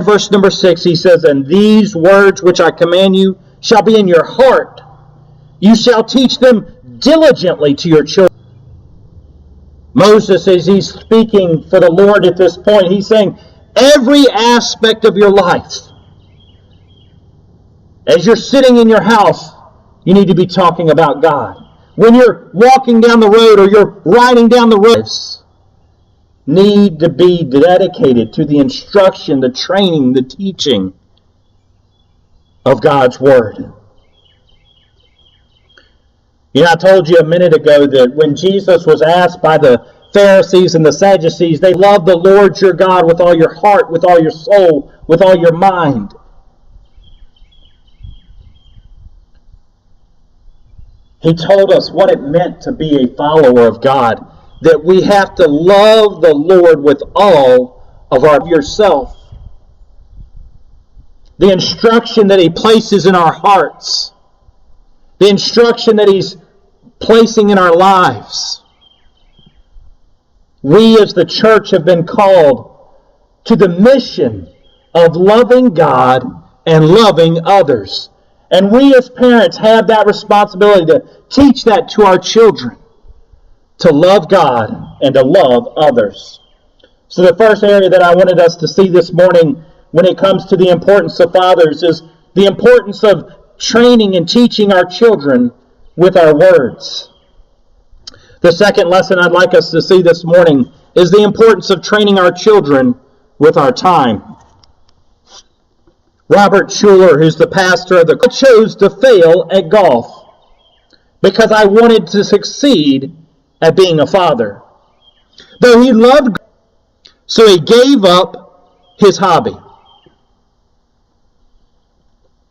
verse number 6, he says, "And these words which I command you shall be in your heart. You shall teach them diligently to your children." Moses, as he's speaking for the Lord at this point, he's saying, every aspect of your life, as you're sitting in your house, you need to be talking about God. When you're walking down the road or you're riding down the road, need to be dedicated to the instruction, the training, the teaching of God's Word. You know, I told you a minute ago that when Jesus was asked by the Pharisees and the Sadducees, they love the Lord your God with all your heart, with all your soul, with all your mind. He told us what it meant to be a follower of God, that we have to love the Lord with all of yourself. The instruction that He places in our hearts, the instruction that He's placing in our lives. We as the church have been called to the mission of loving God and loving others. And we as parents have that responsibility to teach that to our children, to love God and to love others. So the first area that I wanted us to see this morning when it comes to the importance of fathers is the importance of training and teaching our children with our words. The second lesson I'd like us to see this morning is the importance of training our children with our time. Robert Schuller, who's the pastor of I chose to fail at golf because I wanted to succeed at being a father. Though he loved golf, so he gave up his hobby.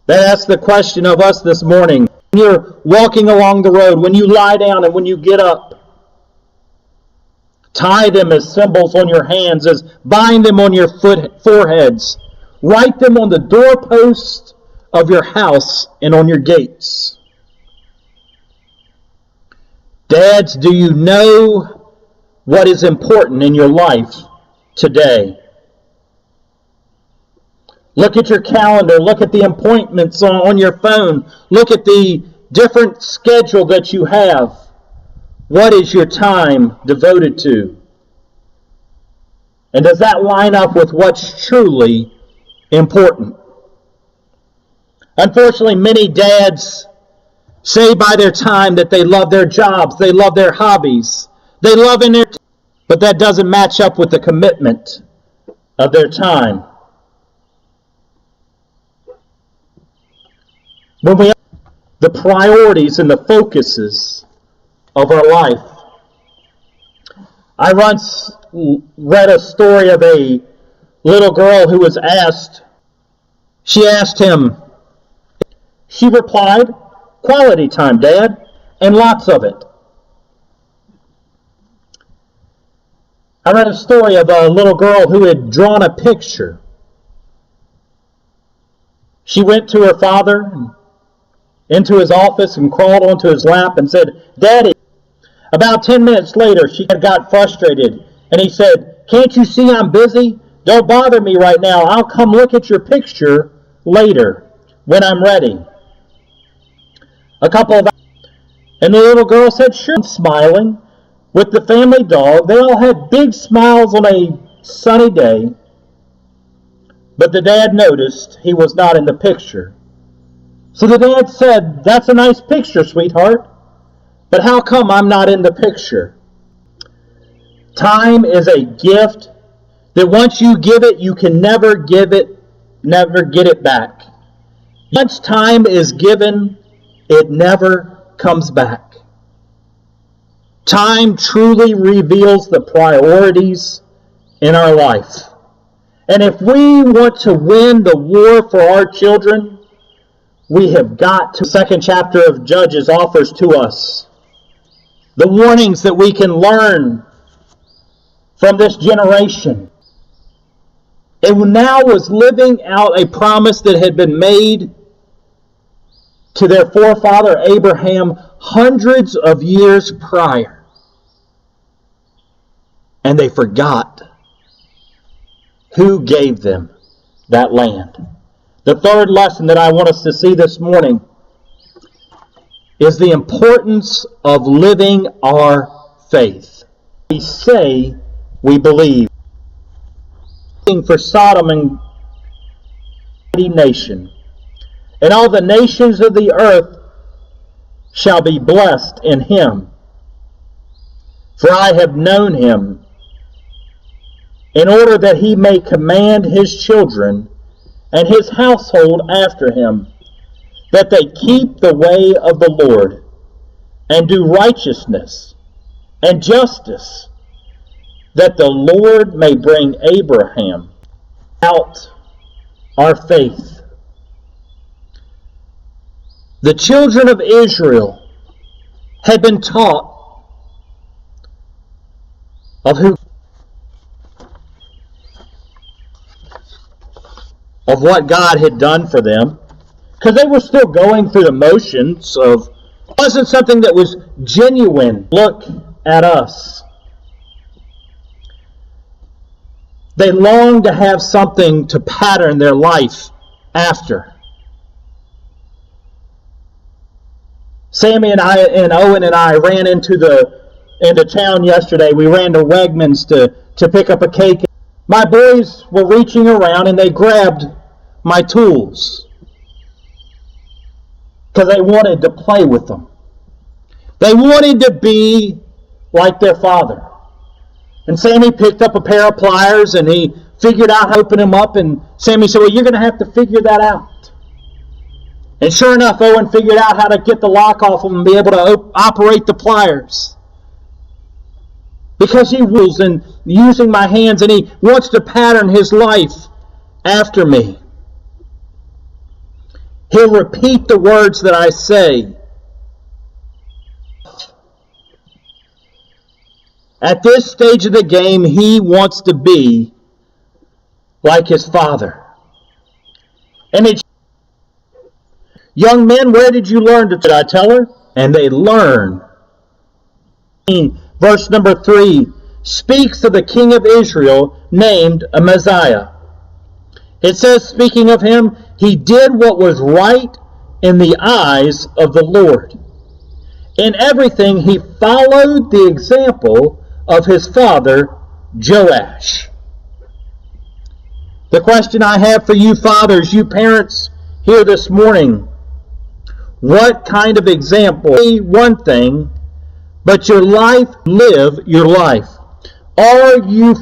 That asks the question of us this morning. When you're walking along the road, when you lie down and when you get up, tie them as symbols on your hands, as bind them on your foreheads. Write them on the doorposts of your house and on your gates. Dads, do you know what is important in your life today? Look at your calendar. Look at the appointments on your phone. Look at the different schedule that you have. What is your time devoted to? And does that line up with what's truly important? Unfortunately, many dads say by their time that they love their jobs, they love their hobbies, they love in their but that doesn't match up with the commitment of their time. When we the priorities and the focuses of our life. I once read a story of a little girl who was asked, she asked him, she replied, "Quality time, Dad, and lots of it." I read a story of a little girl who had drawn a picture. She went to her father, into his office, and crawled onto his lap and said, "Daddy." About 10 minutes later, she got frustrated, and he said, "Can't you see I'm busy? Don't bother me right now. I'll come look at your picture later when I'm ready." A couple of hours, and the little girl said, "Sure." Smiling with the family dog. They all had big smiles on a sunny day, but the dad noticed he was not in the picture. So the dad said, "That's a nice picture, sweetheart, but how come I'm not in the picture?" Time is a gift that once you give it, you can never get it back. Once time is given, it never comes back. Time truly reveals the priorities in our life. And if we want to win the war for our children, we have got to. The second chapter of Judges offers to us the warnings that we can learn from this generation. It now was living out a promise that had been made to their forefather Abraham hundreds of years prior. And they forgot who gave them that land. The third lesson that I want us to see this morning is the importance of living our faith. We say we believe. For Sodom and nation, and all the nations of the earth shall be blessed in him. For I have known him, in order that he may command his children and his household after him, that they keep the way of the Lord, and do righteousness and justice, that the Lord may bring Abraham out our faith. The children of Israel had been taught of what God had done for them, because they were still going through the motions of, it wasn't something that was genuine. Look at us. They longed to have something to pattern their life after. Sammy and Owen and I ran into town yesterday. We ran to Wegmans to pick up a cake. My boys were reaching around and they grabbed my tools because they wanted to play with them. They wanted to be like their father. And Sammy picked up a pair of pliers and he figured out how to open them up. And Sammy said, well, you're going to have to figure that out. And sure enough, Owen figured out how to get the lock off them and be able to operate the pliers. Because he was using my hands and he wants to pattern his life after me. He'll repeat the words that I say. At this stage of the game, he wants to be like his father. And it's, young men, where did you learn to? Did I tell her? And they learn. Verse number 3 speaks of the king of Israel named Amaziah. It says, speaking of him, he did what was right in the eyes of the Lord. In everything, he followed the example of his father Joash. The question I have for you fathers, you parents here this morning, what kind of example? One thing, but your life, live your life. Are you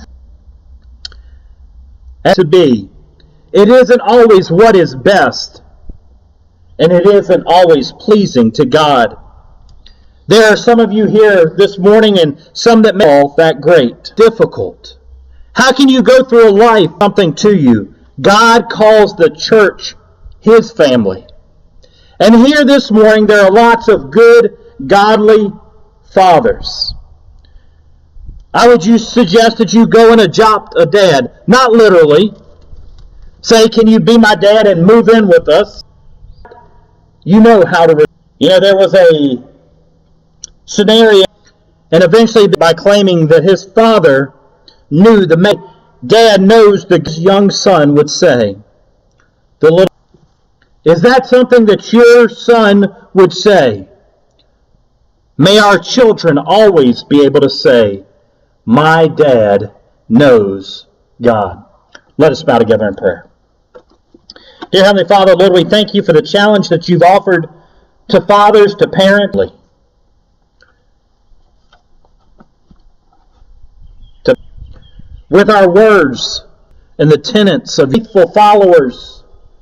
to be? It isn't always what is best, and it isn't always pleasing to God. There are some of you here this morning and some that may all that great. Difficult. How can you go through a life something to you? God calls the church his family. And here this morning there are lots of good, godly fathers. I would suggest that you go and adopt a dad. Not literally. Say, can you be my dad and move in with us? You know how to. There was a scenario, and eventually by claiming that his father knew dad knows the young son would say. Is that something that your son would say? May our children always be able to say, my dad knows God. Let us bow together in prayer. Dear Heavenly Father, Lord, we thank you for the challenge that you've offered to fathers, to parents, with our words and the tenets of faithful followers